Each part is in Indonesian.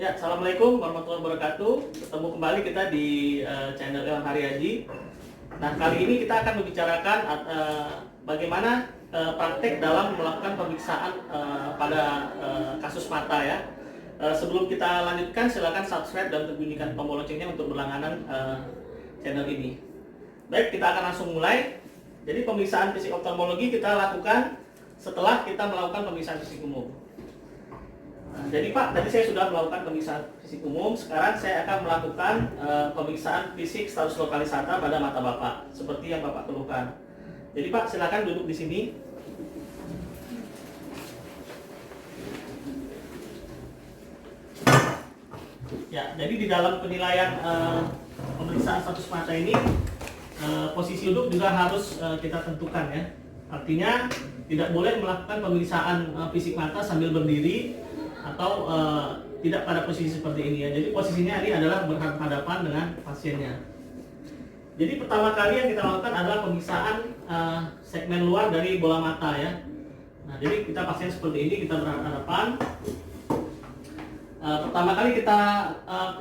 Ya, Assalamualaikum warahmatullahi wabarakatuh. Ketemu kembali kita di channel Ilham Haryadi. Nah, kali ini kita akan membicarakan bagaimana praktek dalam melakukan pemeriksaan pada kasus mata ya. Sebelum kita lanjutkan, silakan subscribe dan bunyikan tombol loncengnya untuk berlangganan channel ini. Baik, kita akan langsung mulai. Jadi pemeriksaan fisik oftalmologi kita lakukan setelah kita melakukan pemeriksaan fisik umum. Nah, jadi Pak, tadi saya sudah melakukan pemeriksaan fisik umum. Sekarang saya akan melakukan pemeriksaan fisik status lokalisata pada mata Bapak, seperti yang Bapak keluhkan. Jadi Pak, silakan duduk di sini. Ya, jadi di dalam penilaian pemeriksaan status mata ini, posisi duduk juga harus kita tentukan ya. Artinya tidak boleh melakukan pemeriksaan fisik mata sambil berdiri atau tidak pada posisi seperti ini ya. Jadi posisinya ini adalah berhadapan dengan pasiennya. Jadi pertama kali yang kita lakukan adalah pemeriksaan segmen luar dari bola mata ya. Nah, jadi kita pasien seperti ini, kita berhadapan. Pertama kali kita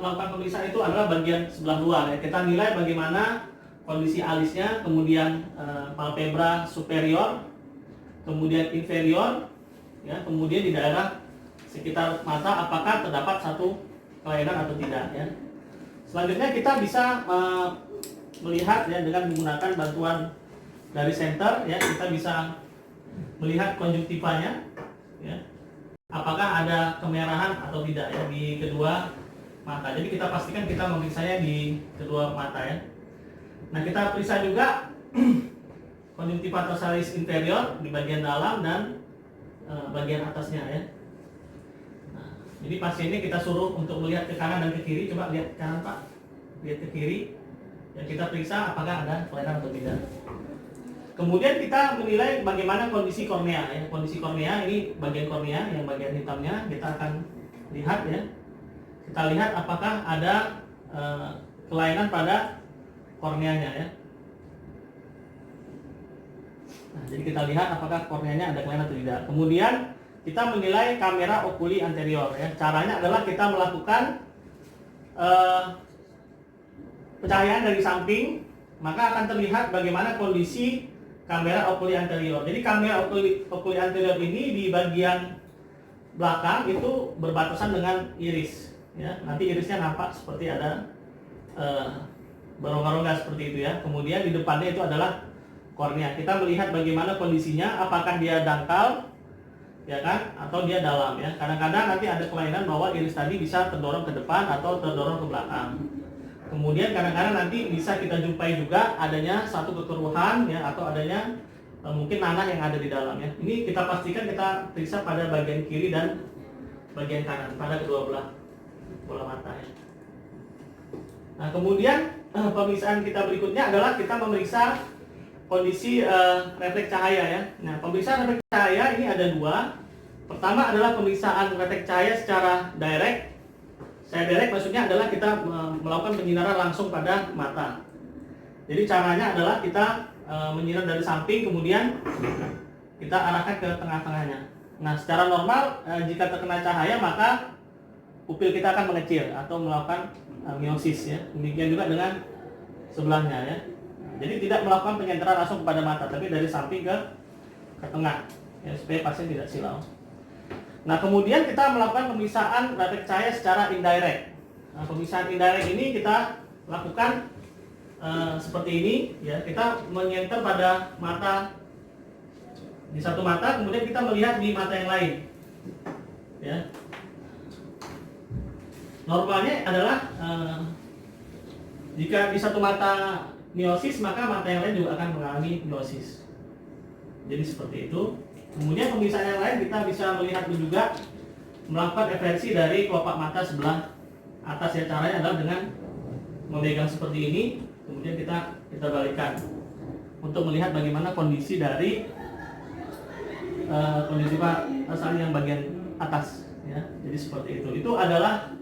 melakukan pemeriksaan itu adalah bagian sebelah luar ya. Kita nilai bagaimana kondisi alisnya, kemudian palpebra superior, kemudian inferior ya, kemudian di daerah sekitar mata apakah terdapat satu kelainan atau tidak ya. Selanjutnya kita bisa melihat ya dengan menggunakan bantuan dari senter ya, kita bisa melihat konjungtivanya ya. Apakah ada kemerahan atau tidak ya di kedua mata. Jadi kita pastikan kita memeriksanya di kedua mata ya. Nah, kita periksa juga konjungtiva totalis inferior di bagian dalam dan bagian atasnya ya. Jadi pasien ini kita suruh untuk melihat ke kanan dan ke kiri. Coba lihat ke kanan Pak, lihat ke kiri. Dan kita periksa apakah ada kelainan atau tidak. Kemudian kita menilai bagaimana kondisi kornea ya. Kondisi kornea ini bagian kornea yang bagian hitamnya kita akan lihat ya. Kita lihat apakah ada kelainan pada korneanya ya. Nah, jadi kita lihat apakah korneanya ada kelainan atau tidak. Kemudian kita menilai kamera okuli anterior ya. Caranya adalah kita melakukan pencahayaan dari samping, maka akan terlihat bagaimana kondisi kamera okuli anterior. Jadi kamera okuli anterior ini di bagian belakang itu berbatasan dengan iris ya. Nanti irisnya nampak seperti ada berongga-rongga seperti itu ya. Kemudian di depannya itu adalah kornea. Kita melihat bagaimana kondisinya, apakah dia dangkal ya kan, atau dia dalam ya. Kadang-kadang nanti ada kelainan bahwa iris tadi bisa terdorong ke depan atau terdorong ke belakang. Kemudian kadang-kadang nanti bisa kita jumpai juga adanya satu kekeruhan ya, atau adanya mungkin nanah yang ada di dalam ya. Ini kita pastikan kita periksa pada bagian kiri dan bagian kanan pada kedua belah bola mata ya. Nah, kemudian pemeriksaan kita berikutnya adalah kita memeriksa kondisi refleks cahaya ya. Nah, pemeriksaan refleks cahaya ini ada dua. Pertama adalah pemeriksaan refleks cahaya secara direct. Saya direct maksudnya adalah kita melakukan penyinaran langsung pada mata. Jadi caranya adalah kita menyinar dari samping, kemudian kita arahkan ke tengah-tengahnya. Nah, secara normal jika terkena cahaya maka pupil kita akan mengecil atau melakukan miosis ya. Demikian juga dengan sebelahnya ya. Jadi tidak melakukan penyenteran langsung kepada mata, tapi dari samping ke tengah ya, supaya pasien tidak silau. Nah, kemudian kita melakukan pemeriksaan refleks cahaya secara indirect. Nah, pemeriksaan indirect ini kita lakukan seperti ini ya. Kita menyenter pada mata di satu mata, kemudian kita melihat di mata yang lain ya. Normalnya adalah jika di satu mata miosis, maka mata yang lain juga akan mengalami miosis. Jadi seperti itu. Kemudian pemeriksaan yang lain kita bisa melihat juga melakukan everensi dari kelopak mata sebelah atas ya. Caranya adalah dengan memegang seperti ini, kemudian kita balikkan untuk melihat bagaimana kondisi dari kondisi pasang yang bagian atas ya. Jadi seperti itu. Itu adalah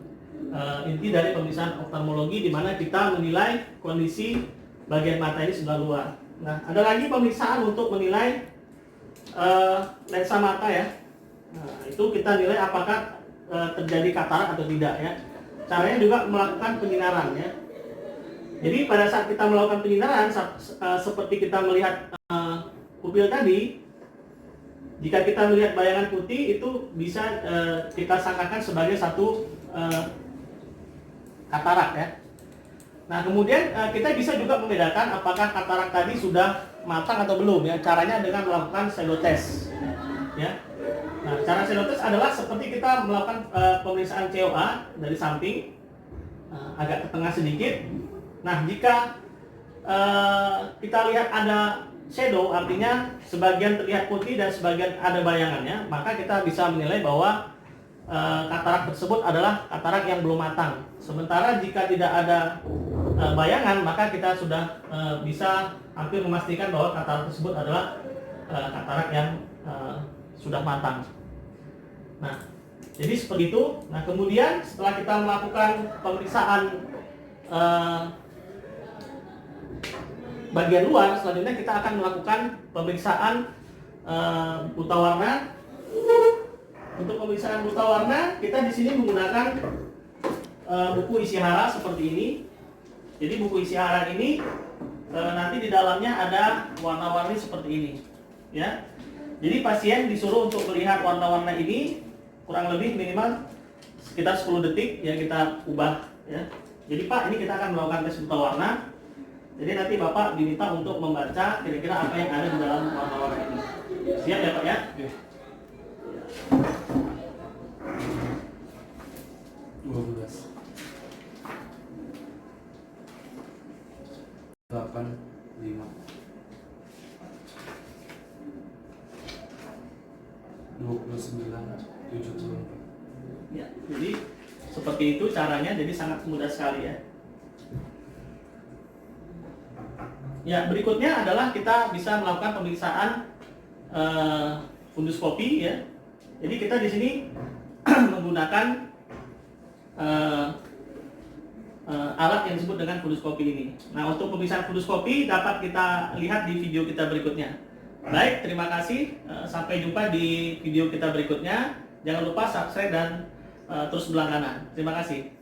inti dari pemeriksaan oftalmologi, di mana kita menilai kondisi bagian mata ini sebelah luar. Nah, ada lagi pemeriksaan untuk menilai lensa mata ya. Nah, itu kita nilai apakah terjadi katarak atau tidak ya. Caranya juga melakukan penyinaran ya. Jadi pada saat kita melakukan penyinaran seperti kita melihat pupil tadi, jika kita melihat bayangan putih itu bisa kita sangkakan sebagai satu katarak ya. Nah kemudian kita bisa juga membedakan apakah katarak tadi sudah matang atau belum ya. Caranya dengan melakukan shadow test ya. Nah cara shadow test adalah seperti kita melakukan pemeriksaan COA dari samping agak ke tengah sedikit. Nah jika kita lihat ada shadow, artinya sebagian terlihat putih dan sebagian ada bayangannya, maka kita bisa menilai bahwa katarak tersebut adalah katarak yang belum matang. Sementara jika tidak ada bayangan, maka kita sudah bisa hampir memastikan bahwa katarak tersebut adalah katarak yang sudah matang. Nah, jadi seperti itu. Nah, kemudian setelah kita melakukan pemeriksaan bagian luar, selanjutnya kita akan melakukan pemeriksaan buta warna. Untuk pemeriksaan buta warna, kita di sini menggunakan buku Ishihara seperti ini. Jadi buku Ishihara ini nanti di dalamnya ada warna-warni seperti ini, ya. Jadi pasien disuruh untuk melihat warna-warna ini kurang lebih minimal sekitar 10 detik, ya kita ubah, ya. Jadi Pak, ini kita akan melakukan tes buta warna. Jadi nanti Bapak diminta untuk membaca kira-kira apa yang ada di dalam warna-warna ini. Siap ya Pak ya? Oke. 12 8 5 29 74. Ya, jadi seperti itu caranya, jadi sangat mudah sekali ya. Ya, berikutnya adalah kita bisa melakukan pemeriksaan funduskopi ya. Jadi kita di sini menggunakan alat yang disebut dengan funduskopi ini. Nah, untuk pemeriksaan funduskopi dapat kita lihat di video kita berikutnya. Baik, terima kasih. Sampai jumpa di video kita berikutnya. Jangan lupa subscribe dan terus berlangganan. Terima kasih.